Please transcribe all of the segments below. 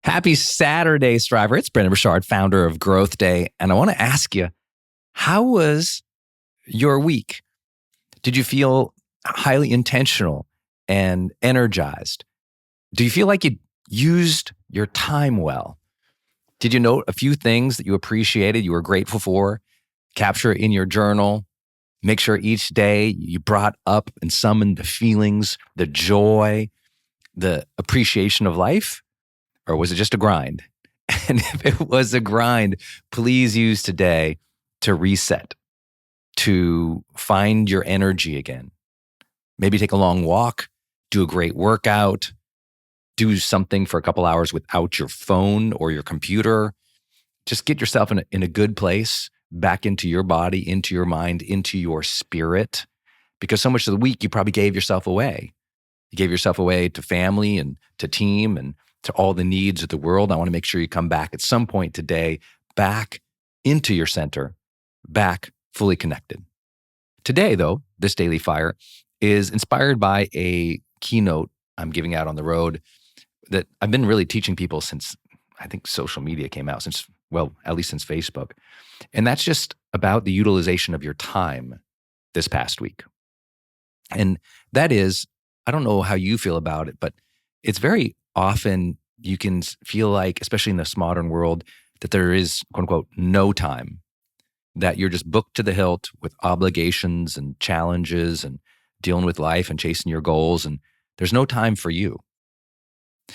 Happy Saturday, Striver. It's Brendon Burchard, founder of Growth Day. And I want to ask you, how was your week? Did you feel highly intentional and energized? Do you feel like you used your time well? Did you note a few things that you appreciated, you were grateful for? Capture it in your journal. Make sure each day you brought up and summoned the feelings, the joy, the appreciation of life. Or was it just a grind? And if it was a grind, please use today to reset, to find your energy again. Maybe take a long walk, do a great workout, do something for a couple hours without your phone or your computer. Just get yourself in a good place, back into your body, into your mind, into your spirit. Because so much of the week, you probably gave yourself away. You gave yourself away to family and to team and to all the needs of the world. I want to make sure you come back at some point today, back into your center, back fully connected. Today, though, this Daily Fire is inspired by a keynote I'm giving out on the road that I've been really teaching people since, I think, social media came out, at least since Facebook. And that's just about the utilization of your time this past week. And that is, I don't know how you feel about it, but it's very often you can feel like, especially in this modern world, that there is, quote unquote, no time, that you're just booked to the hilt with obligations and challenges and dealing with life and chasing your goals, and there's no time for you.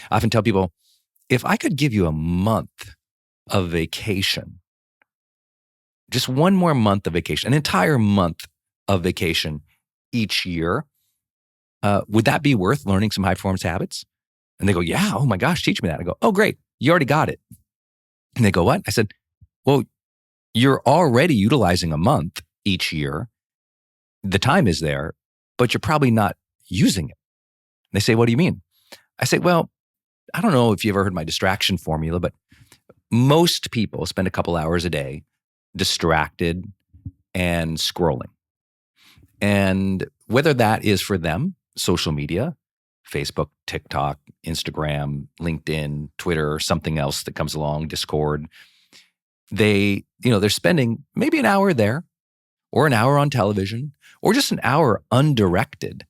I often tell people, if I could give you a month of vacation, just one more month of vacation, an entire month of vacation each year, would that be worth learning some high performance habits? And they go, yeah, oh my gosh, teach me that. I go, oh, great, you already got it. And they go, what? I said, well, you're already utilizing a month each year. The time is there, but you're probably not using it. And they say, what do you mean? I say, well, I don't know if you ever heard my distraction formula, but most people spend a couple hours a day distracted and scrolling. And whether that is for them, social media, Facebook, TikTok, Instagram, LinkedIn, Twitter, something else that comes along, Discord, they're spending maybe an hour there or an hour on television or just an hour undirected,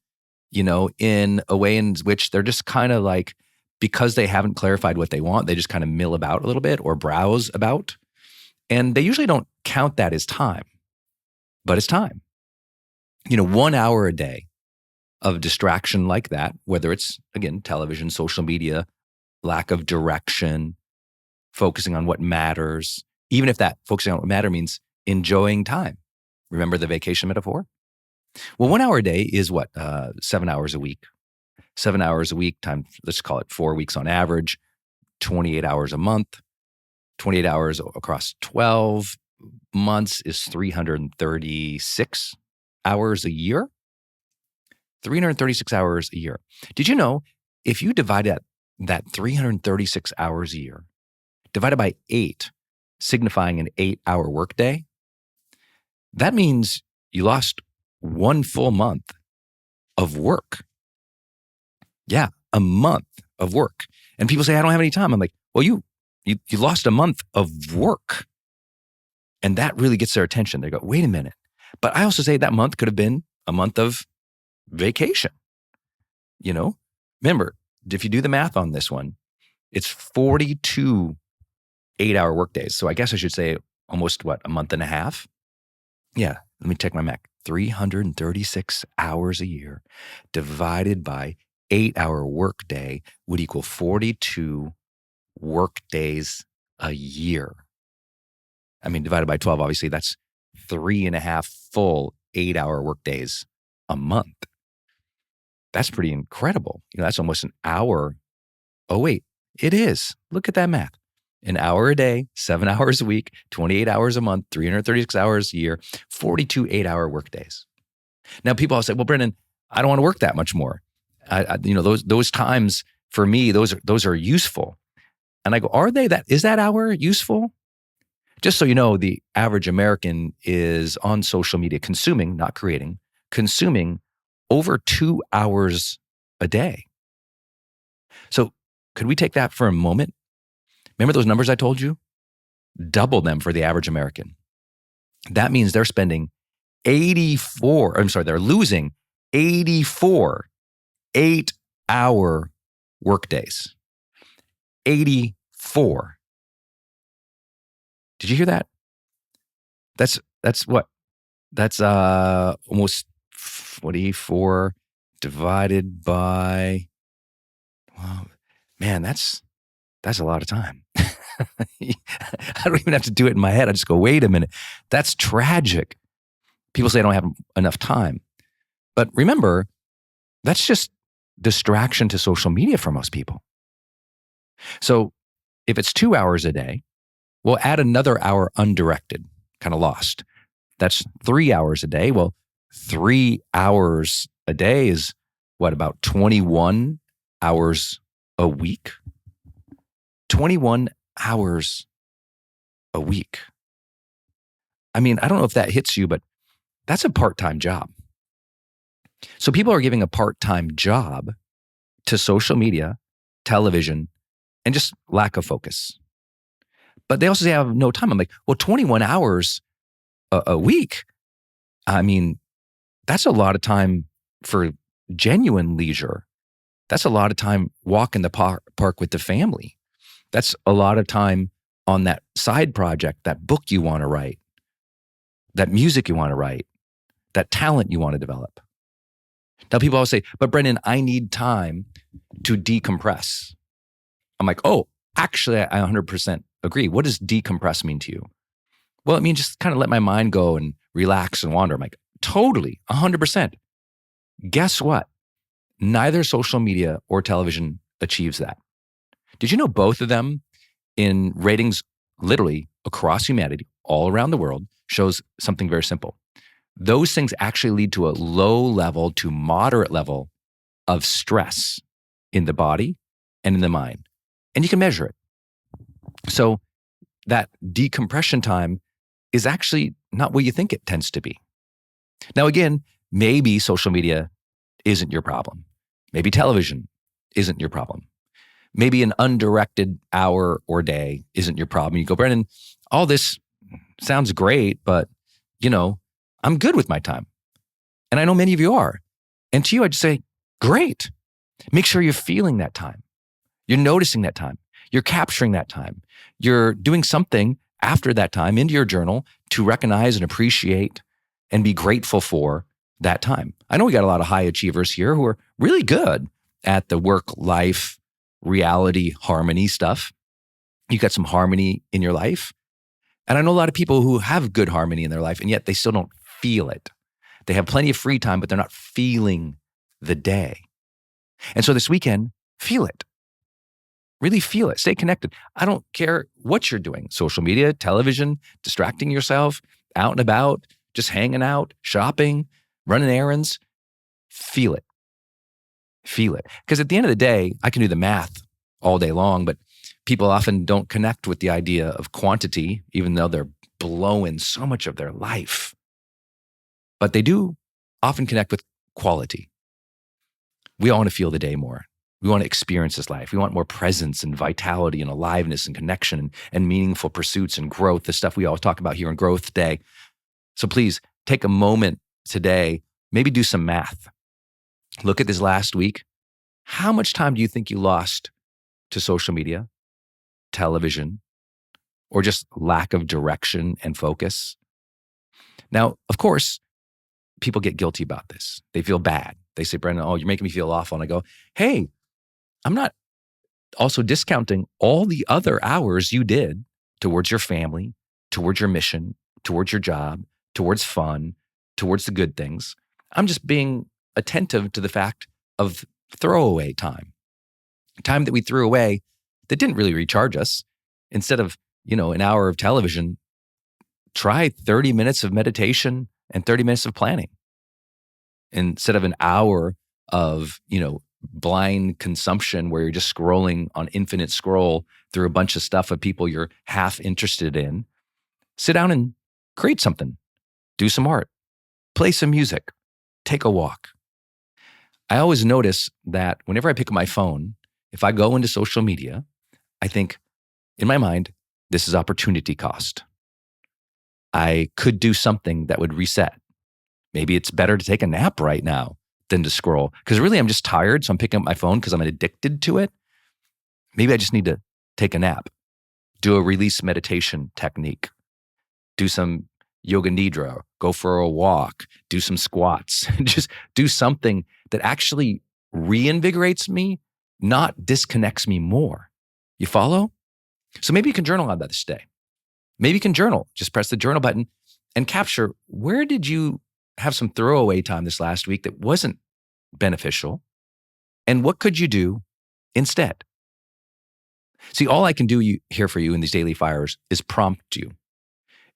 in a way in which they're just kind of like, because they haven't clarified what they want, they just kind of mill about a little bit or browse about. And they usually don't count that as time, but it's time. 1 hour a day of distraction like that, whether it's, again, television, social media, lack of direction, focusing on what matters, even if that focusing on what matters means enjoying time. Remember the vacation metaphor? Well, 1 hour a day is what? 7 hours a week. 7 hours a week times, let's call it 4 weeks on average, 28 hours a month. 28 hours across 12 months is 336 hours a year. 336 hours a year. Did you know if you divide that 336 hours a year, divided by 8, signifying an 8-hour workday, that means you lost 1 full month of work. Yeah, a month of work. And people say, I don't have any time. I'm like, well, you lost a month of work. And that really gets their attention. They go, wait a minute. But I also say that month could have been a month of vacation. Remember, if you do the math on this one, it's 42 8-hour workdays. So I guess I should say almost a month and a half? Yeah, let me check my math. 336 hours a year divided by 8-hour workday would equal 42 work days a year. I mean, divided by 12, obviously that's 3.5 full 8-hour workdays a month. That's pretty incredible. That's almost an hour. Oh, wait, it is. Look at that math. An hour a day, 7 hours a week, 28 hours a month, 336 hours a year, 42 8-hour workdays. Now, people all say, well, Brendon, I don't want to work that much more. Those times for me, those are useful. And I go, are they? Is that hour useful? Just so you know, the average American is on social media consuming, not creating, consuming over 2 hours a day. So could we take that for a moment Remember those numbers I told you? Double them for the average American. That means they're spending they're losing 84 8-hour workdays. 84. Did you hear that? That's what? That's almost 44 divided by, wow, man, that's a lot of time. I don't even have to do it in my head. I just go, wait a minute. That's tragic. People say I don't have enough time. But remember, that's just distraction to social media for most people. So if it's 2 hours a day, we'll add another hour undirected, kind of lost. That's 3 hours a day. Well, 3 hours a day is what, about 21 hours a week? 21 hours a week. I mean, I don't know if that hits you, but that's a part-time job. So people are giving a part-time job to social media, television, and just lack of focus. But they also say I have no time. I'm like, well, 21 hours a week, I mean, that's a lot of time for genuine leisure. That's a lot of time walking the park with the family. That's a lot of time on that side project, that book you want to write, that music you want to write, that talent you want to develop. Now, people always say, but Brendan, I need time to decompress. I'm like, oh, actually, I 100% agree. What does decompress mean to you? Well, it means just kind of let my mind go and relax and wander. I'm like, totally, 100%. Guess what? Neither social media or television achieves that. Did you know both of them in ratings literally across humanity, all around the world, shows something very simple? Those things actually lead to a low level to moderate level of stress in the body and in the mind. And you can measure it. So that decompression time is actually not what you think it tends to be. Now, again, maybe social media isn't your problem. Maybe television isn't your problem. Maybe an undirected hour or day isn't your problem. You go, Brendan, all this sounds great, but I'm good with my time. And I know many of you are. And to you, I just say, great. Make sure you're feeling that time. You're noticing that time. You're capturing that time. You're doing something after that time into your journal to recognize and appreciate and be grateful for that time. I know we got a lot of high achievers here who are really good at the work-life reality harmony stuff. You got some harmony in your life. And I know a lot of people who have good harmony in their life, and yet they still don't feel it. They have plenty of free time, but they're not feeling the day. And so this weekend, feel it. Really feel it. Stay connected. I don't care what you're doing. Social media, television, distracting yourself, out and about, just hanging out, shopping, running errands. Feel it. Feel it. Because at the end of the day, I can do the math all day long, but people often don't connect with the idea of quantity, even though they're blowing so much of their life. But they do often connect with quality. We all want to feel the day more. We want to experience this life. We want more presence and vitality and aliveness and connection and meaningful pursuits and growth, the stuff we always talk about here in Growth Day. So please take a moment today, maybe do some math. Look at this last week. How much time do you think you lost to social media, television, or just lack of direction and focus? Now, of course, people get guilty about this. They feel bad. They say, Brendan, oh, you're making me feel awful. And I go, hey, I'm not also discounting all the other hours you did towards your family, towards your mission, towards your job, towards fun, towards the good things. I'm just being attentive to the fact of throwaway time that we threw away that didn't really recharge us. Instead of, an hour of television, try 30 minutes of meditation and 30 minutes of planning. Instead of an hour of, blind consumption where you're just scrolling on infinite scroll through a bunch of stuff of people you're half interested in, sit down and create something, do some art, play some music, take a walk. I always notice that whenever I pick up my phone, if I go into social media, I think, In my mind, this is opportunity cost. I could do something that would reset. Maybe it's better to take a nap right now than to scroll. Because really, I'm just tired. So I'm picking up my phone because I'm addicted to it. Maybe I just need to take a nap, do a release meditation technique, do some yoga nidra, go for a walk, do some squats, just do something that actually reinvigorates me, not disconnects me more. You follow? So maybe you can journal on that this day. Maybe you can journal. Just press the journal button and capture, where did you have some throwaway time this last week that wasn't beneficial? And what could you do instead? See, all I can do here for you in these daily fires is prompt you,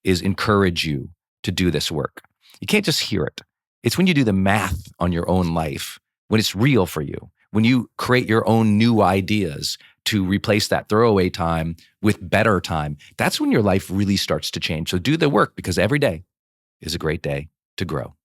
is encourage you to do this work. You can't just hear it. It's when you do the math on your own life, when it's real for you, when you create your own new ideas to replace that throwaway time with better time. That's when your life really starts to change. So do the work, because every day is a great day to grow.